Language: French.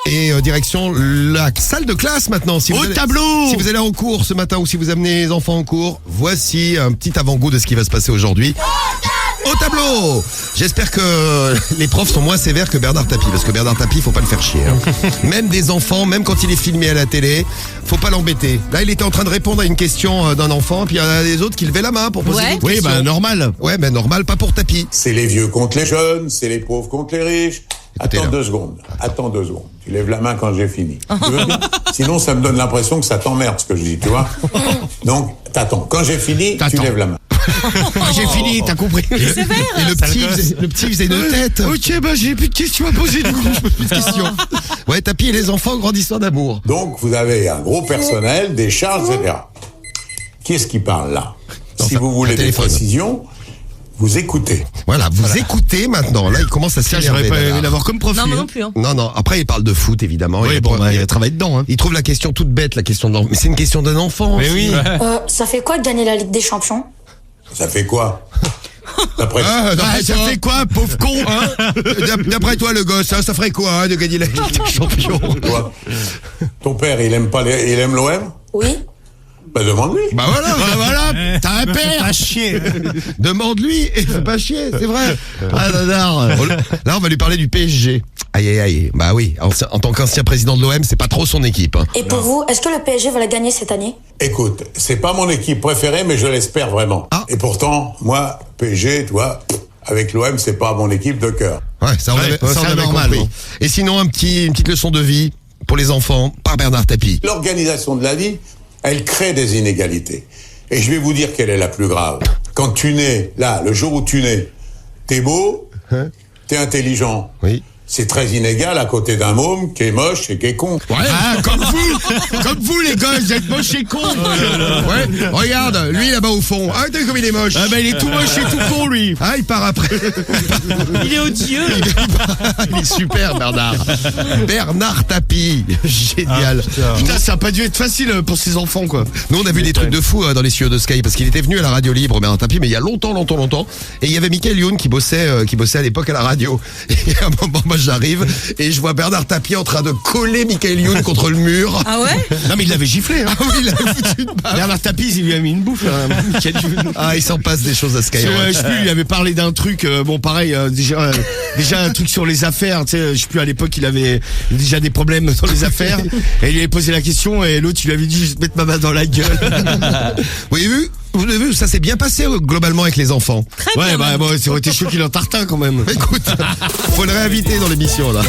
Et direction la salle de classe maintenant. Si Au tableau. Si vous allez en cours ce matin ou si vous amenez les enfants en cours, voici un petit avant-goût de ce qui va se passer aujourd'hui. Au tableau. J'espère que les profs sont moins sévères que Bernard Tapie, parce que Bernard Tapie, faut pas le faire chier. Même des enfants, même quand il est filmé à la télé, faut pas l'embêter. Là, il était en train de répondre à une question d'un enfant, puis il y en a des autres qui levaient la main pour poser une question. Oui, normal. Ouais, normal, pas pour Tapie. C'est les vieux contre les jeunes, c'est les pauvres contre les riches. Écoutez, Attends là. 2 secondes. Attends 2 secondes. Tu lèves la main quand j'ai fini. Tu veux bien? Sinon, ça me donne l'impression que ça t'emmerde ce que je dis, tu vois. Donc, t'attends. Quand j'ai fini, tu lèves la main. J'ai fini, t'as compris. Et le petit faisait une tête. Ok, j'ai plus de questions à poser du coup. Plus de questions. Ouais, Tapie et les enfants, grande histoire d'amour. Donc, vous avez un gros personnel, des charges, etc. Qui est-ce qui parle là? Non, Si ça- vous voulez un des téléphone. précisions, vous écoutez. Voilà, vous écoutez maintenant. Là, il commence à Ça, s'énerver. j'aurais pas aimé Bernard. l'avoir comme prof. Non, lui, moi hein. non plus. Hein. Non. Après, il parle de foot, évidemment. Oui, il travaille dedans. Hein. Il trouve la question toute bête, la question de l'enfant. Mais c'est une question d'un enfant. Mais aussi. oui. Ça fait quoi de gagner la Ligue des Champions? Ça fait quoi? D'après Ça fait quoi, pauvre con, hein? D'après toi, le gosse, ça ferait quoi hein, de gagner la Ligue des Champions? toi, ton père, il aime l'OM? Oui. Bah, demande-lui. Bah voilà, T'as un père. À chier. demande-lui et fais pas chier, c'est vrai. Ah, Nadar. Là, on va lui parler du PSG. Aïe. Bah oui, en tant qu'ancien président de l'OM, c'est pas trop son équipe. Hein. Et pour vous, est-ce que le PSG va la gagner cette année? Écoute, c'est pas mon équipe préférée, mais je l'espère vraiment. Ah. Et pourtant, moi, PSG, toi, avec l'OM, c'est pas mon équipe de cœur. Ouais, ça on avait normal, compris. hein. Et sinon, une petite leçon de vie pour les enfants par Bernard Tapie. L'organisation de la vie, elle crée des inégalités. Et je vais vous dire quelle est la plus grave. Quand tu nais, là, le jour où tu nais, t'es beau, t'es intelligent. Oui. C'est très inégal à côté d'un môme qui est moche et qui est con. Ouais. Ah, comme vous les gars, vous êtes moches et cons. Ouais, regarde, lui là-bas au fond. Ah, t'as vu comme il est moche. Ah il est tout moche et tout con lui. Ah, il part après. Il est odieux. Il est super, Bernard. Bernard Tapie. Génial. Putain, ça a pas dû être facile pour ces enfants quoi. Nous, on a vu des trucs de fou dans les studios de Sky parce qu'il était venu à la radio libre, Bernard Tapie, mais il y a longtemps. Et il y avait Michael Youn qui bossait à l'époque à la radio. Et à un moment, moi, j'arrive et je vois Bernard Tapie en train de coller Michael Youn contre le mur. Ah ouais? Non mais il l'avait giflé. Hein. Ah oui, il a foutu une baffe. Bernard Tapie, il lui a mis une bouffe. Ah, il s'en passe des choses à Sky. Je sais plus, il avait parlé d'un truc, bon pareil, déjà un truc sur les affaires, tu sais, je sais plus à l'époque il avait déjà des problèmes dans les affaires, et il lui avait posé la question et l'autre il lui avait dit je vais te mettre ma main dans la gueule. Vous avez vu, ça s'est bien passé globalement avec les enfants. Très bien. Ouais, bon, ça aurait été chaud qu'il en tartin quand même. Écoute, faut le réinviter dans l'émission là.